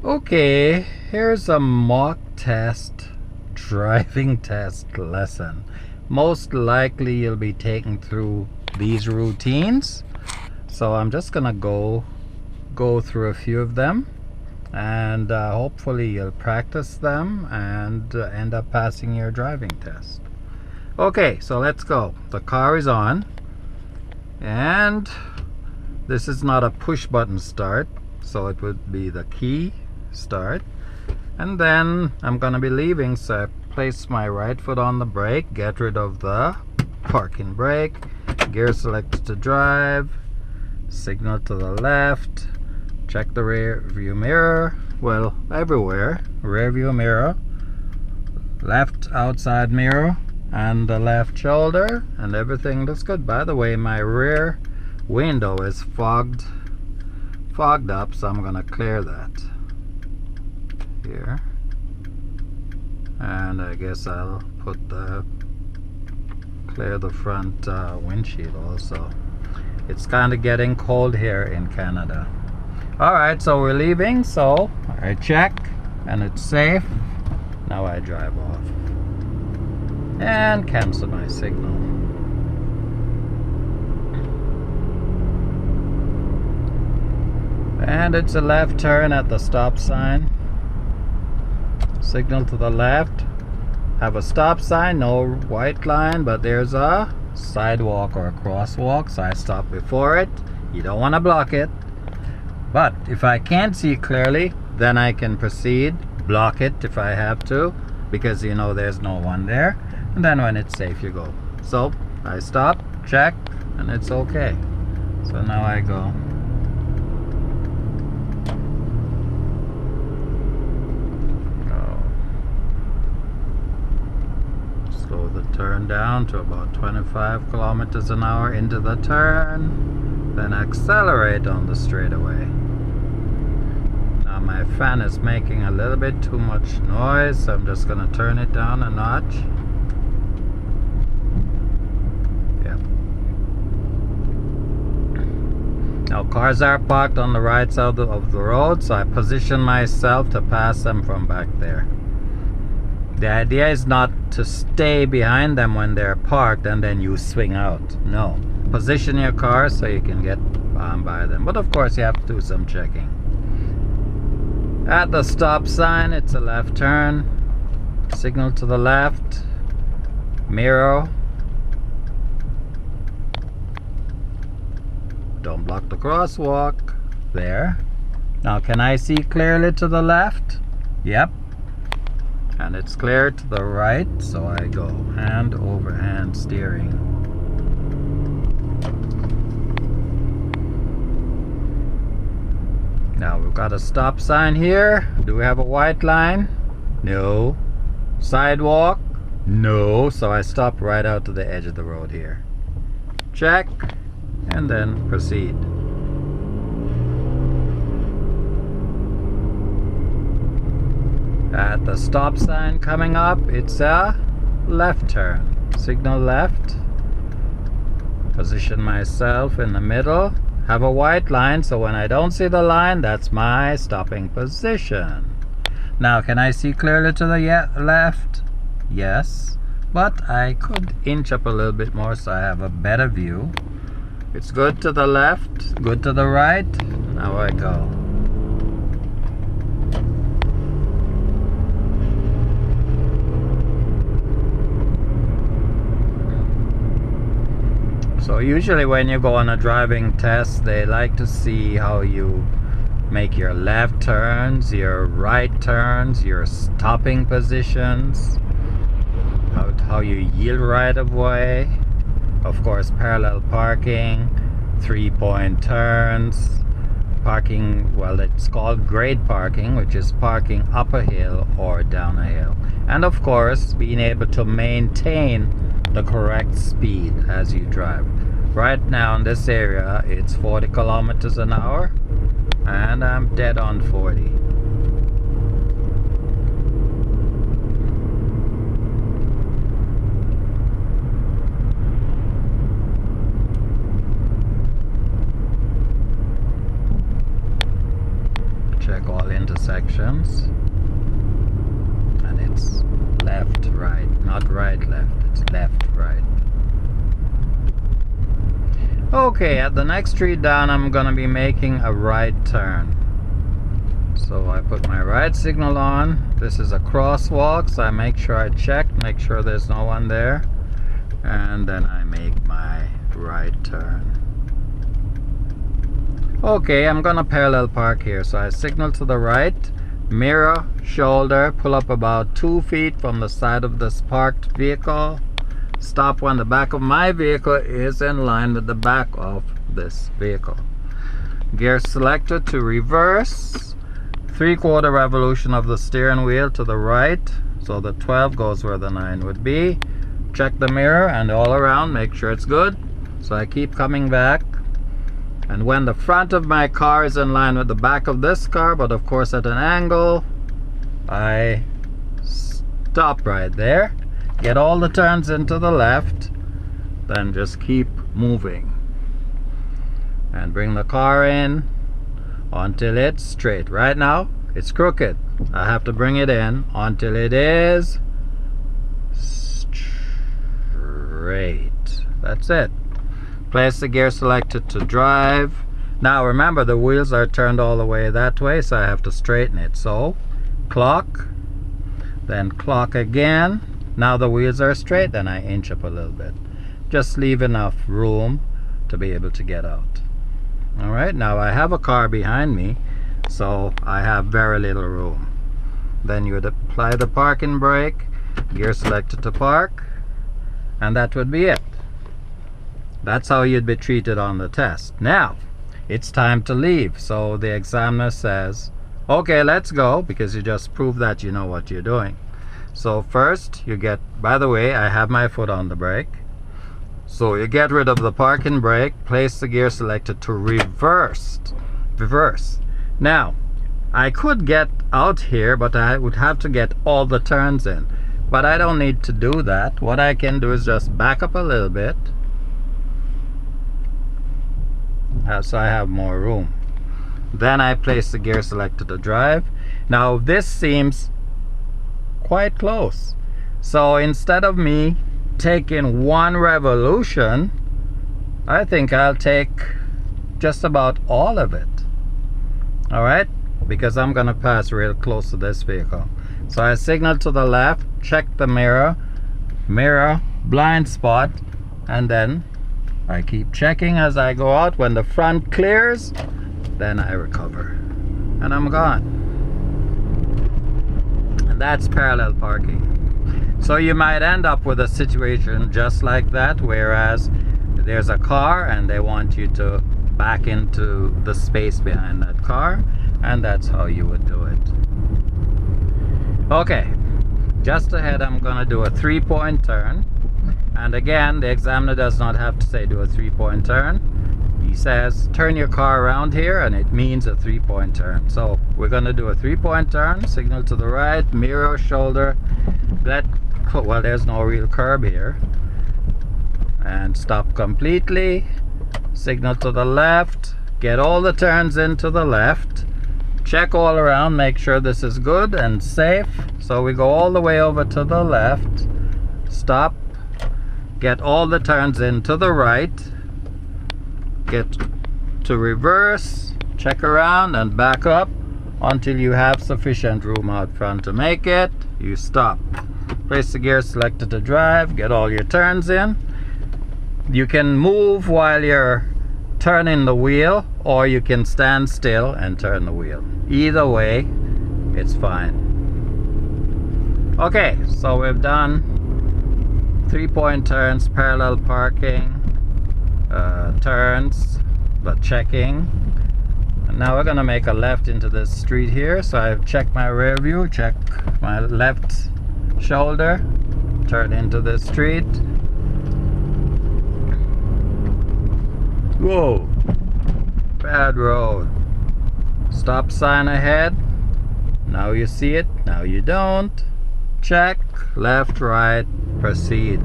Okay, here's a mock test, driving test lesson. Most likely you'll be taken through these routines. So I'm just gonna go through a few of them, and hopefully you'll practice them and end up passing your driving test. Okay, so let's go. The car is on, and this is not a push button start, so it would be the key start, and then I'm gonna be leaving, so I place my right foot on the brake, get rid of the parking brake, gear selected to drive, signal to the left, check the rear view mirror, well, everywhere, rear view mirror, left outside mirror, and the left shoulder, and everything looks good. By the way, my rear window is fogged up, so I'm gonna clear that here, and I guess I'll clear the front windshield also. It's kind of getting cold here in Canada. Alright, so we're leaving, so I check and it's safe. Now I drive off and cancel my signal. And it's a left turn at the stop sign. Signal to the left. Have a stop sign, no white line, but there's a sidewalk or a crosswalk, so I stop before it. You don't want to block it. But if I can't see clearly, then I can proceed, block it if I have to, because you know there's no one there. And then when it's safe, you go. So I stop, check, and it's okay. So now I go. Slow the turn down to about 25 kilometers an hour into the turn, then accelerate on the straightaway. Now my fan is making a little bit too much noise, so I'm just going to turn it down a notch. Yeah. Now cars are parked on the right side of the road, so I position myself to pass them from back there. The idea is not to stay behind them when they're parked and then you swing out. No. Position your car so you can get by them. But of course you have to do some checking. At the stop sign, it's a left turn. Signal to the left. Mirror. Don't block the crosswalk. There. Now can I see clearly to the left? Yep. And it's clear to the right, so I go hand over hand steering. Now we've got a stop sign here. Do we have a white line? No. Sidewalk? No. So I stop right out to the edge of the road here. Check, and then proceed. At the stop sign coming up, it's a left turn. Signal left. Position myself in the middle. Have a white line, so when I don't see the line, that's my stopping position. Now, can I see clearly to the left? Yes, but I could inch up a little bit more so I have a better view. It's good to the left, good to the right. Now I go. So usually when you go on a driving test, they like to see how you make your left turns, your right turns, your stopping positions, how you yield right of way, of course parallel parking, 3-point turns, parking, well, it's called grade parking, which is parking up a hill or down a hill, and of course being able to maintain the correct speed as you drive. Right now in this area it's 40 kilometers an hour and I'm dead on 40. check all intersections. And it's left, right, not right, left. It's left, right. Okay, at the next street down, I'm gonna be making a right turn. So I put my right signal on. This is a crosswalk, so I make sure I check, make sure there's no one there. And then I make my right turn. Okay, I'm gonna parallel park here. So I signal to the right, mirror, shoulder, pull up about 2 feet from the side of this parked vehicle. Stop when the back of my vehicle is in line with the back of this vehicle. Gear selector to reverse. 3/4 revolution of the steering wheel to the right. So the 12 goes where the 9 would be. Check the mirror and all around, make sure it's good. So I keep coming back. And when the front of my car is in line with the back of this car, but of course at an angle, I stop right there. Get all the turns into the left, then just keep moving. And bring the car in until it's straight. Right now, it's crooked. I have to bring it in until it is straight. That's it. Place the gear selector to drive. Now remember, the wheels are turned all the way that way, so I have to straighten it. So clock, then clock again. Now the wheels are straight, then I inch up a little bit. Just leave enough room to be able to get out. Alright, now I have a car behind me, so I have very little room. Then you would apply the parking brake, gear selector to park, and that would be it. That's how you'd be treated on the test. Now, it's time to leave. So the examiner says, okay, let's go, because you just proved that you know what you're doing. So first, you get, by the way, I have my foot on the brake. So you get rid of the parking brake, place the gear selector to reverse. Now, I could get out here, but I would have to get all the turns in. But I don't need to do that. What I can do is just back up a little bit. So I have more room. Then I place the gear selector to drive. Now this seems quite close. So instead of me taking 1 revolution, I think I'll take just about all of it. Alright? Because I'm gonna pass real close to this vehicle. So I signal to the left, check the mirror, blind spot, and then I keep checking as I go out. When the front clears, then I recover. And I'm gone. And that's parallel parking. So you might end up with a situation just like that, whereas there's a car and they want you to back into the space behind that car, and that's how you would do it. Okay, just ahead I'm gonna do a 3-point turn. And again, the examiner does not have to say do a 3-point turn. He says turn your car around here, and it means a 3-point turn. So we're going to do a 3-point turn, signal to the right, mirror, shoulder, well, there's no real curb here, and stop completely, signal to the left, get all the turns into the left, check all around, make sure this is good and safe. So we go all the way over to the left, stop, get all the turns into the right, get to reverse, check around and back up until you have sufficient room out front to make it. You stop. Place the gear selector to drive, get all your turns in. You can move while you're turning the wheel, or you can stand still and turn the wheel. Either way, it's fine. Okay, so we've done 3-point turns, parallel parking, turns, but checking. And now we're gonna make a left into this street here. So I've checked my rear view, check my left shoulder, turn into this street. Whoa, bad road. Stop sign ahead. Now you see it, now you don't. Check, left, right, proceed.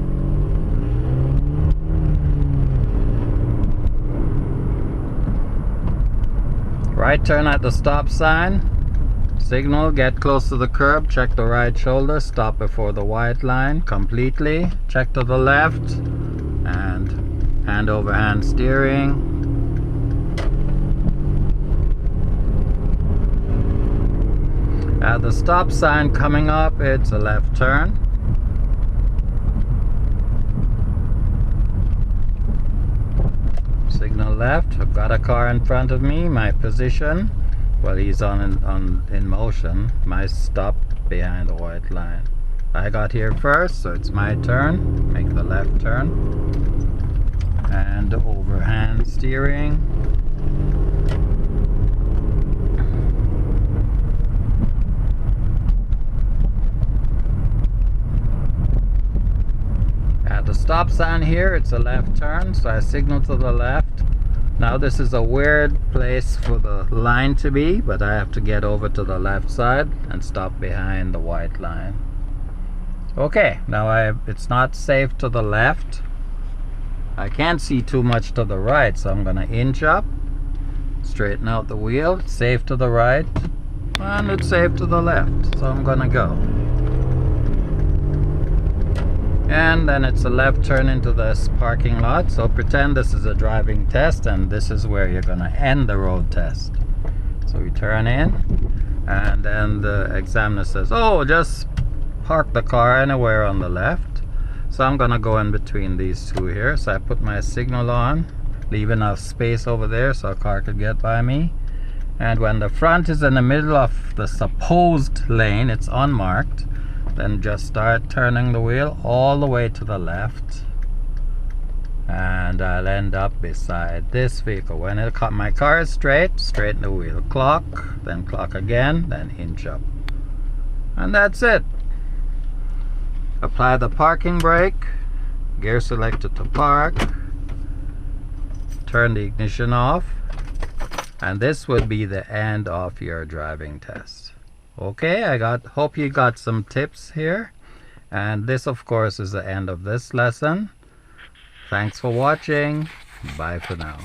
Right turn at the stop sign, Signal, get close to the curb, check the right shoulder, stop before the white line completely, check to the left, and hand over hand steering. At the stop sign coming up, it's a left turn. Signal left. I've got a car in front of me. My position, well, he's in motion. My stop behind the white line. I got here first, so it's my turn. Make the left turn. And overhand steering. At the stop sign here, it's a left turn, so I signal to the left. Now this is a weird place for the line to be, but I have to get over to the left side and stop behind the white line. Okay, now it's not safe to the left. I can't see too much to the right, so I'm gonna inch up, straighten out the wheel. It's safe to the right, and it's safe to the left, so I'm gonna go. And then it's a left turn into this parking lot. So pretend this is a driving test, and this is where you're gonna end the road test. So we turn in, and then the examiner says, oh, just park the car anywhere on the left. So I'm gonna go in between these two here. So I put my signal on, leave enough space over there so a car could get by me. And when the front is in the middle of the supposed lane, it's unmarked, then just start turning the wheel all the way to the left, and I'll end up beside this vehicle. When my car is straight, straighten the wheel, clock, then clock again, then inch up, and that's it. Apply the parking brake, gear selector to park, turn the ignition off, and this would be the end of your driving test. Okay, hope you got some tips here, and this of course is the end of this lesson. Thanks for watching. Bye for now.